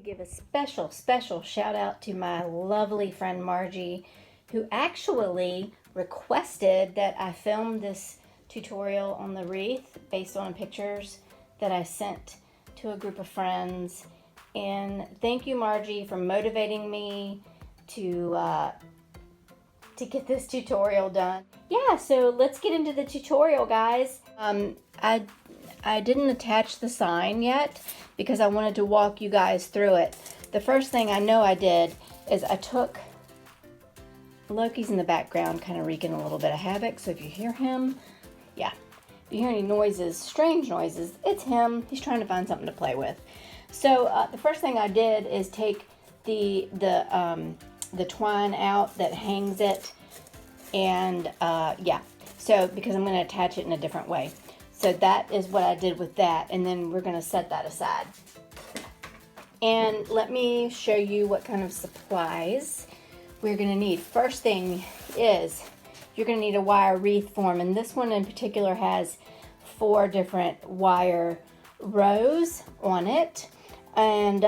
Give a special shout out to my lovely friend Margie, who actually requested that I film this tutorial on the wreath based on pictures that I sent to a group of friends. And thank you, Margie, for motivating me to get this tutorial done. Yeah, so let's get into the tutorial, guys. I didn't attach the sign yet because I wanted to walk you guys through it. The first thing I know I did is I took, Loki's in the background kind of wreaking a little bit of havoc, so if you hear him, yeah. If you hear any noises, strange noises, it's him. He's trying to find something to play with. So the first thing I did is take the twine out that hangs it, and yeah, so because I'm going to attach it in a different way. So that is what I did with that, and then we're going to set that aside. And let me show you what kind of supplies we're going to need. First thing is you're going to need a wire wreath form, and this one in particular has 4 different wire rows on it. And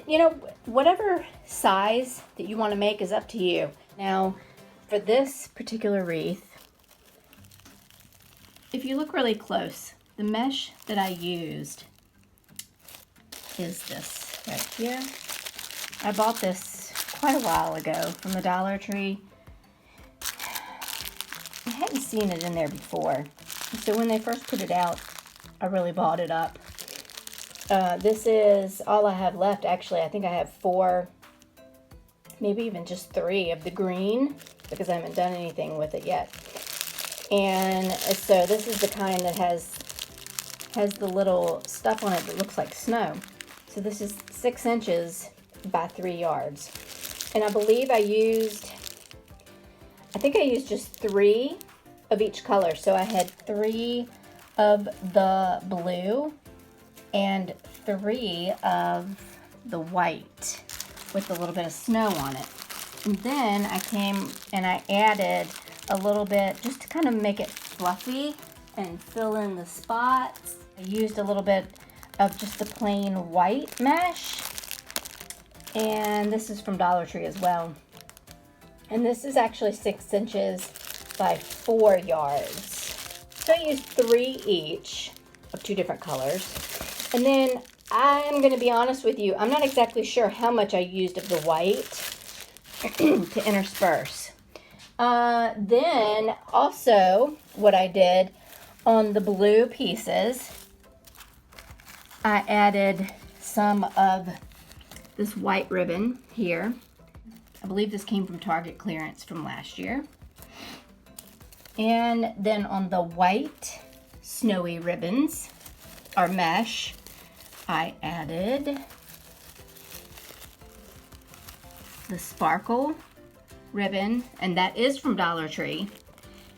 you know, whatever size that you want to make is up to you. Now, for this particular wreath, if you look really close, the mesh that I used is this right here. I bought this quite a while ago from the Dollar Tree. I hadn't seen it in there before, so when they first put it out, I really bought it up. This is all I have left. Actually, I think I have 4, maybe even just 3 of the green, because I haven't done anything with it yet. And so this is the kind that has the little stuff on it that looks like snow. So this is 6 inches by 3 yards. And I believe I think I used just 3 of each color. So I had 3 of the blue and 3 of the white with a little bit of snow on it. And then I came and I added a little bit just to kind of make it fluffy and fill in the spots. I used a little bit of just the plain white mesh, and this is from Dollar Tree as well. And this is actually 6 inches by 4 yards. So I used 3 each of 2 different colors. And then I'm going to be honest with you, I'm not exactly sure how much I used of the white to intersperse. Then also what I did on the blue pieces, I added some of this white ribbon here. I believe this came from Target clearance from last year. And then on the white snowy ribbons, or mesh, I added the sparkle ribbon, and that is from Dollar Tree,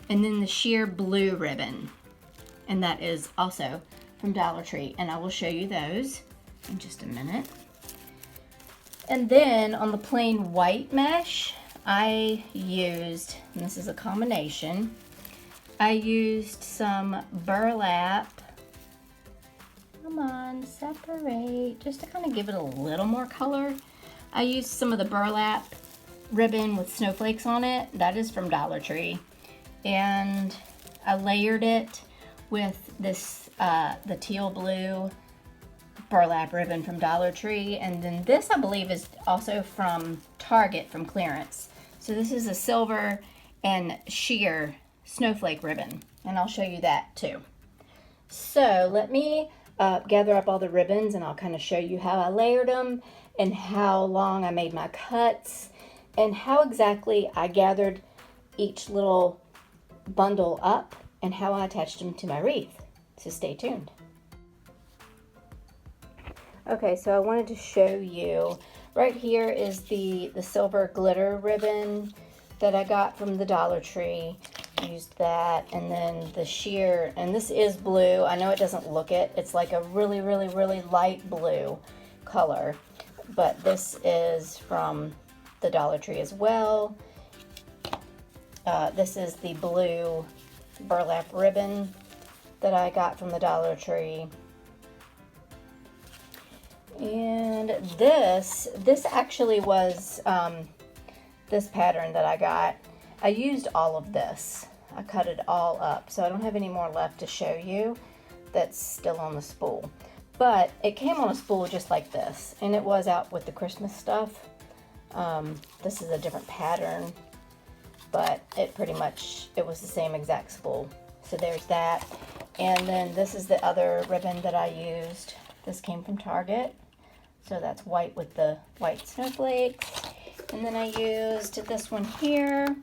and then the sheer blue ribbon, and that is also from Dollar Tree, and I will show you those in just a minute. And then on the plain white mesh, I used, and this is a combination, I used some burlap, come on, separate, just to kind of give it a little more color. I used some of the burlap ribbon with snowflakes on it. That is from Dollar Tree. And I layered it with this, the teal blue burlap ribbon from Dollar Tree. And then this, I believe, is also from Target from clearance. So this is a silver and sheer snowflake ribbon. And I'll show you that too. So let me gather up all the ribbons, and I'll kind of show you how I layered them and how long I made my cuts and how exactly I gathered each little bundle up and how I attached them to my wreath. So stay tuned. Okay, so I wanted to show you, right here is the silver glitter ribbon that I got from the Dollar Tree. I used that, and then the sheer, and this is blue. I know it doesn't look it. It's like a really light blue color, but this is from the Dollar Tree as well. This is the blue burlap ribbon that I got from the Dollar Tree. And this actually was this pattern that I got. I used all of this. I cut it all up, so I don't have any more left to show you that's still on the spool. But it came on a spool just like this, and it was out with the Christmas stuff. This is a different pattern, but it was the same exact spool. So there's that. And then this is the other ribbon that I used. This came from Target. So that's white with the white snowflakes. And then I used this one here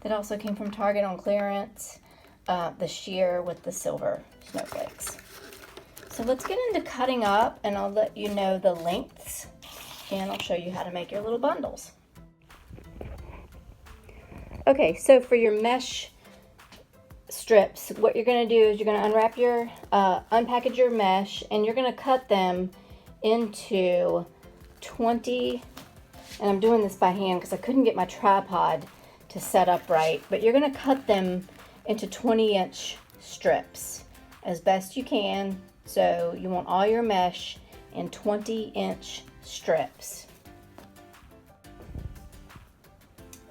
that also came from Target on clearance. The sheer with the silver snowflakes. So let's get into cutting up, and I'll let you know the lengths, and I'll show you how to make your little bundles. Okay, so for your mesh strips, what you're going to do is you're going to unwrap your, unpackage your mesh, and you're going to cut them into 20, and I'm doing this by hand because I couldn't get my tripod to set up right, but you're going to cut them into 20-inch strips as best you can. So you want all your mesh in 20-inch strips.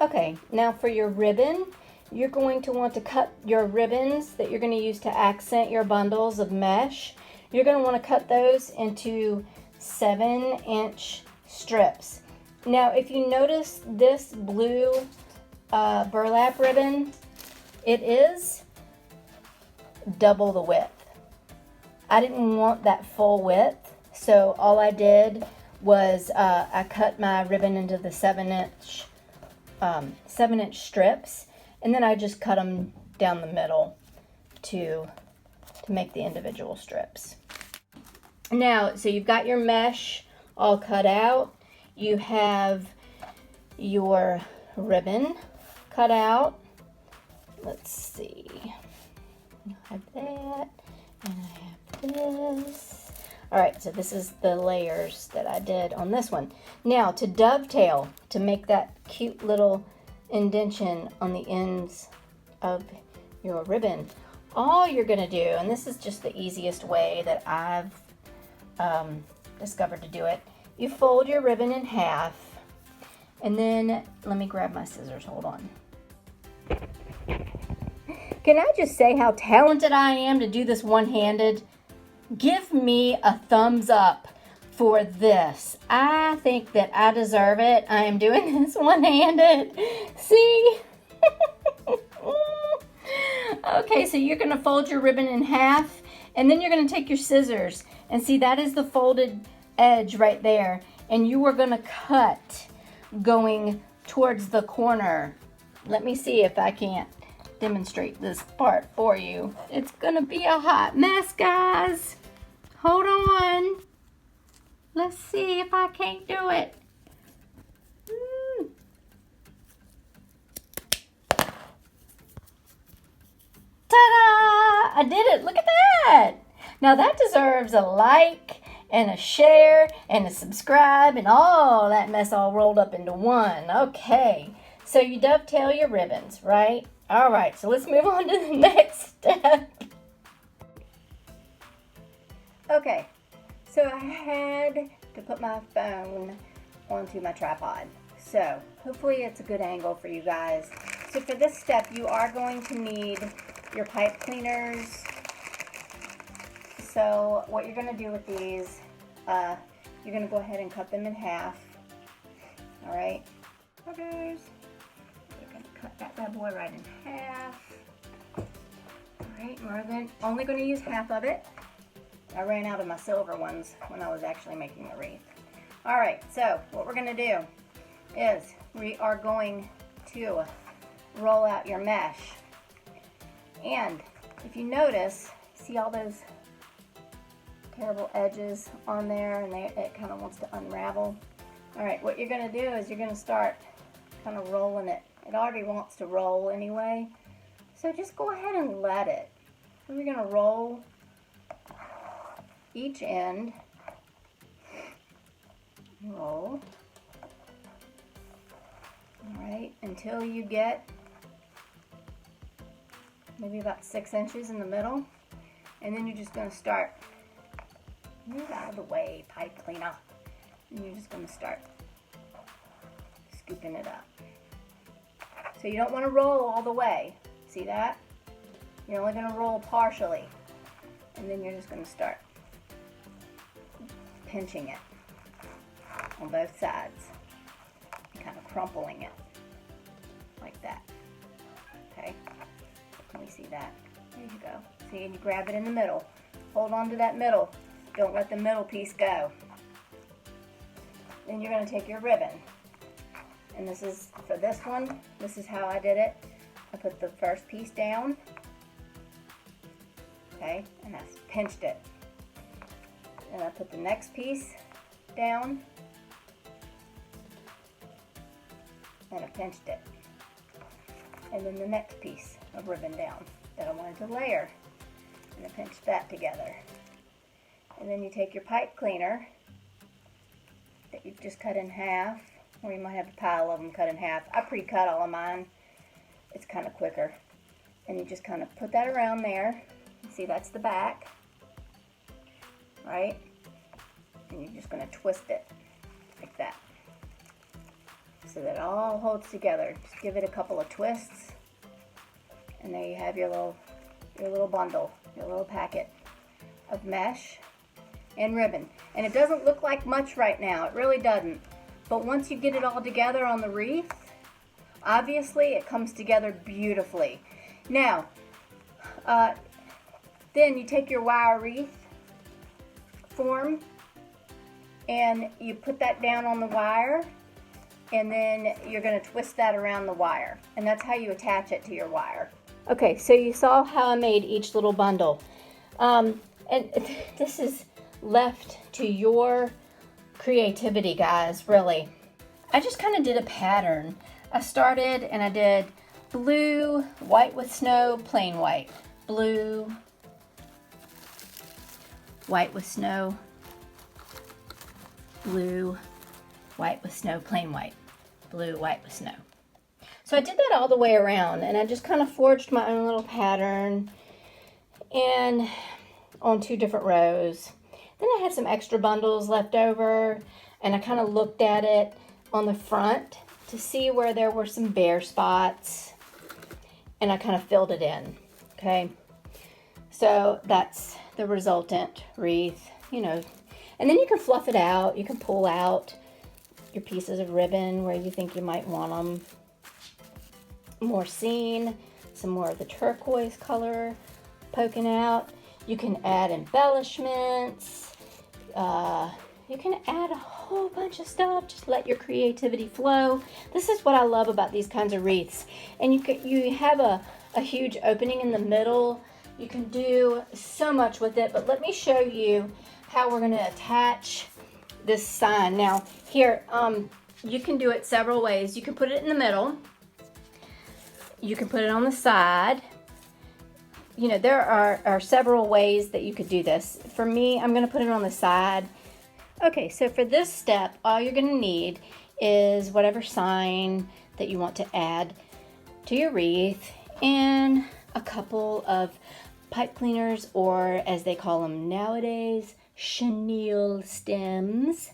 Okay, now for your ribbon, you're going to want to cut your ribbons that you're going to use to accent your bundles of mesh. You're going to want to cut those into 7-inch strips. Now, if you notice this blue burlap ribbon, it is double the width. I didn't want that full width, so all I did was I cut my ribbon into the 7-inch strips, and then I just cut them down the middle to make the individual strips. Now, so you've got your mesh all cut out. You have your ribbon cut out. Let's see. I have that, and I have this. All right, so this is the layers that I did on this one. Now, to dovetail, to make that cute little indentation on the ends of your ribbon, all you're gonna do, and this is just the easiest way that I've discovered to do it, you fold your ribbon in half, and then, let me grab my scissors, hold on. Can I just say how talented I am to do this one-handed? Give me a thumbs up for this. I think that I deserve it. I am doing this one-handed. See? Okay, so you're gonna fold your ribbon in half, and then you're gonna take your scissors, and see, that is the folded edge right there, and you are gonna cut going towards the corner. Let me see if I can't demonstrate this part for you. It's gonna be a hot mess, guys. Hold on. Let's see if I can't do it. Ta-da! I did it. Look at that. Now that deserves a like and a share and a subscribe and all that mess all rolled up into one. Okay. So you dovetail your ribbons, right? All right, so let's move on to the next step. Okay, so I had to put my phone onto my tripod. So hopefully it's a good angle for you guys. So for this step, you are going to need your pipe cleaners. So what you're going to do with these, you're going to go ahead and cut them in half. All right, cutters. Cut that bad boy right in half. Alright, we're only going to use half of it. I ran out of my silver ones when I was actually making the wreath. Alright, so what we're going to do is we are going to roll out your mesh. And if you notice, see all those terrible edges on there, and it kind of wants to unravel. Alright, what you're going to do is you're going to start kind of rolling it. It already wants to roll anyway, so just go ahead and let it. So we're going to roll each end, roll, all right, until you get maybe about 6 inches in the middle, and then you're just going to start, move out of the way, pipe cleaner. And you're just going to start scooping it up. So you don't want to roll all the way. See that? You're only going to roll partially. And then you're just going to start pinching it on both sides. And kind of crumpling it like that. Okay? Can we see that? There you go. See, and you grab it in the middle. Hold on to that middle. Don't let the middle piece go. Then you're going to take your ribbon. And this is, for this one, this is how I did it. I put the first piece down. Okay, and I pinched it. And I put the next piece down. And I pinched it. And then the next piece of ribbon down that I wanted to layer. And I pinched that together. And then you take your pipe cleaner that you've just cut in half, or you might have a pile of them cut in half. I pre-cut all of mine. It's kind of quicker. And you just kind of put that around there. You see, that's the back, right? And you're just going to twist it like that, so that it all holds together. Just give it a couple of twists, and there you have your little bundle, your little packet of mesh and ribbon. And it doesn't look like much right now, it really doesn't. But once you get it all together on the wreath, obviously it comes together beautifully. Now, then you take your wire wreath form and you put that down on the wire, and then you're going to twist that around the wire, and that's how you attach it to your wire. Okay, so you saw how I made each little bundle. And this is left to your creativity, guys, really. I just kind of did a pattern. I started and I did blue, white with snow, plain white. Blue, white with snow, blue, white with snow, plain white. Blue, white with snow. So I did that all the way around, and I just kind of forged my own little pattern and on 2 different rows. Then I had some extra bundles left over, and I kind of looked at it on the front to see where there were some bare spots, and I kind of filled it in, okay? So that's the resultant wreath, you know. And then you can fluff it out. You can pull out your pieces of ribbon where you think you might want them more seen, some more of the turquoise color poking out. You can add embellishments. You can add a whole bunch of stuff. Just let your creativity flow. This is what I love about these kinds of wreaths. And you have a huge opening in the middle. You can do so much with it. But let me show you how we're going to attach this sign. Now, here, you can do it several ways. You can put it in the middle. You can put it on the side. You know, there are several ways that you could do this. For me, I'm going to put it on the side. Okay, so for this step, all you're going to need is whatever sign that you want to add to your wreath and a couple of pipe cleaners, or as they call them nowadays, chenille stems,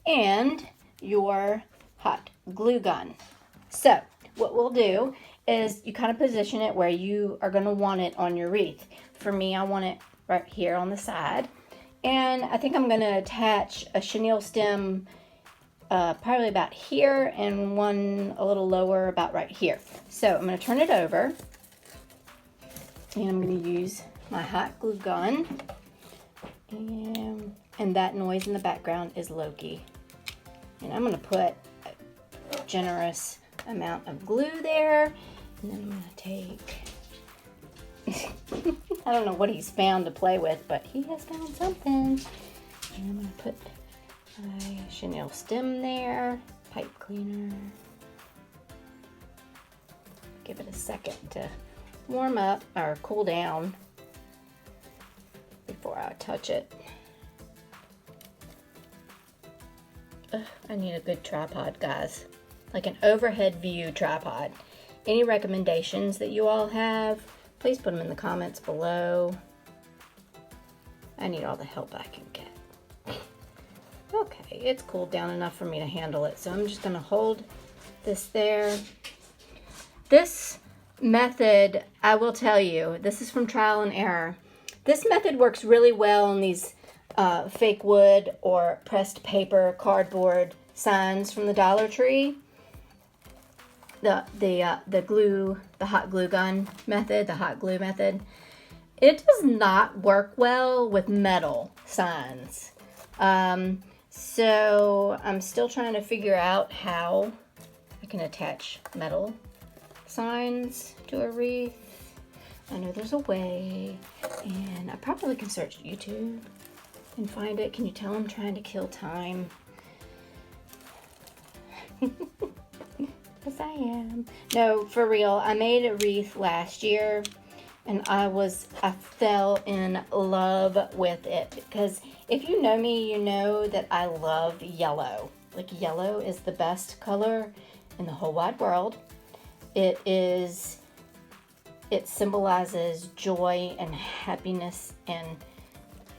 and your hot glue gun. So what we'll do is you kind of position it where you are going to want it on your wreath. For me, I want it right here on the side. And I think I'm going to attach a chenille stem probably about here, and one a little lower about right here. So I'm going to turn it over, and I'm going to use my hot glue gun. And that noise in the background is Loki. And I'm going to put a generous amount of glue there. And then I'm going to take, I don't know what he's found to play with, but he has found something. And I'm going to put my chenille stem there, pipe cleaner. Give it a second to warm up or cool down before I touch it. I need a good tripod, guys. Like an overhead view tripod. Any recommendations that you all have, please put them in the comments below. I need all the help I can get. Okay, it's cooled down enough for me to handle it. So I'm just gonna hold this there. This method, I will tell you, this is from trial and error. This method works really well on these fake wood or pressed paper, cardboard signs from the Dollar Tree. The glue, the hot glue gun method, the hot glue method. It does not work well with metal signs. So I'm still trying to figure out how I can attach metal signs to a wreath. I know there's a way, and I probably can search YouTube and find it. Can you tell I'm trying to kill time? Yes, I am. No, for real. I made a wreath last year, and I fell in love with it, because if you know me, you know that I love yellow. Like, yellow is the best color in the whole wide world. It symbolizes joy and happiness and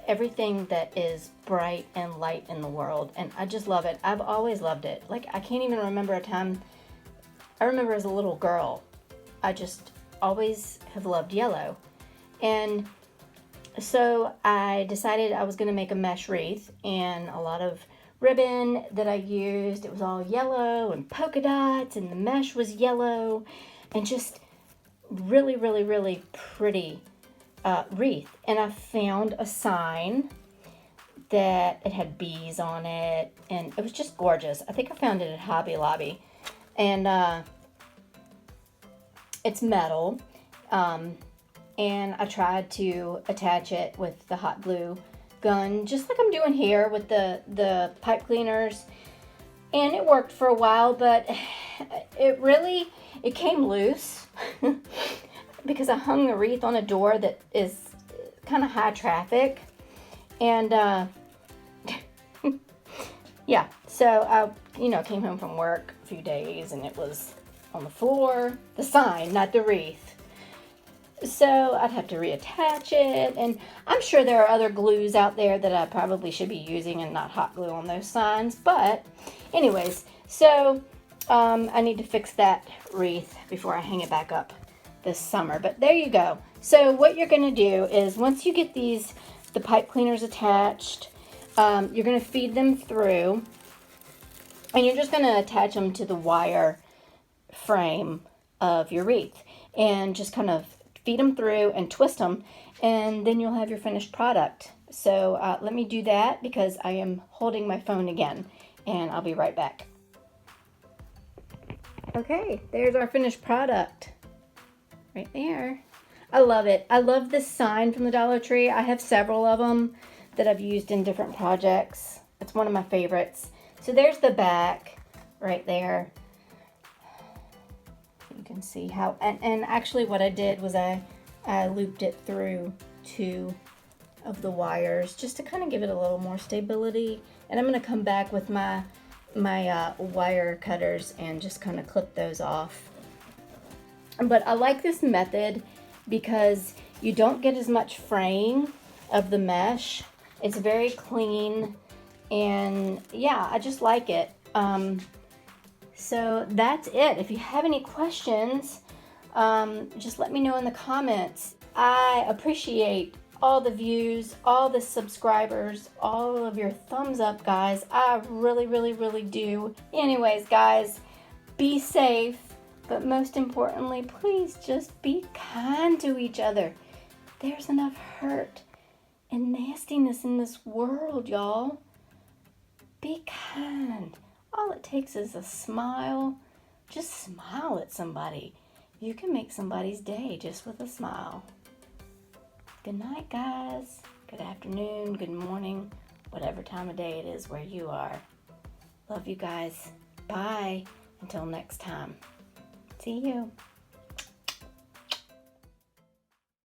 everything that is bright and light in the world, and I just love it. I've always loved it. Like, I can't even remember a time. I remember as a little girl, I just always have loved yellow. And so I decided I was going to make a mesh wreath, and a lot of ribbon that I used, it was all yellow and polka dots, and the mesh was yellow, and just really, really, really pretty wreath. And I found a sign that it had bees on it, and it was just gorgeous. I think I found it at Hobby Lobby. And it's metal, and I tried to attach it with the hot glue gun, just like I'm doing here with the pipe cleaners, and it worked for a while, but it came loose because I hung the wreath on a door that is kind of high traffic, and yeah, so I came home from work a few days, and it was on the floor, the sign, not the wreath. So I'd have to reattach it, and I'm sure there are other glues out there that I probably should be using and not hot glue on those signs. But anyways, so I need to fix that wreath before I hang it back up this summer. But there you go. So what you're going to do is, once you get the pipe cleaners attached, you're going to feed them through, and you're just going to attach them to the wire frame of your wreath, and just kind of feed them through and twist them, and then you'll have your finished product. So let me do that, because I am holding my phone again, and I'll be right back. Okay, there's our finished product right there. I love it. I love this sign from the Dollar Tree. I have several of them that I've used in different projects. It's one of my favorites. So there's the back right there. You can see how, and actually what I did was I looped it through 2 of the wires just to kind of give it a little more stability. And I'm going to come back with my wire cutters and just kind of clip those off. But I like this method because you don't get as much fraying of the mesh. It's very clean, and yeah, I just like it. So that's it. If you have any questions, just let me know in the comments. I appreciate all the views, all the subscribers, all of your thumbs up, guys. I really, really, really do. Anyways, guys, be safe, but most importantly, please just be kind to each other. There's enough hurt and nastiness in this world, y'all. Be kind. All it takes is a smile. Just smile at somebody. You can make somebody's day just with a smile. Good night, guys. Good afternoon, good morning, whatever time of day it is where you are. Love you guys. Bye. Until next time. See you.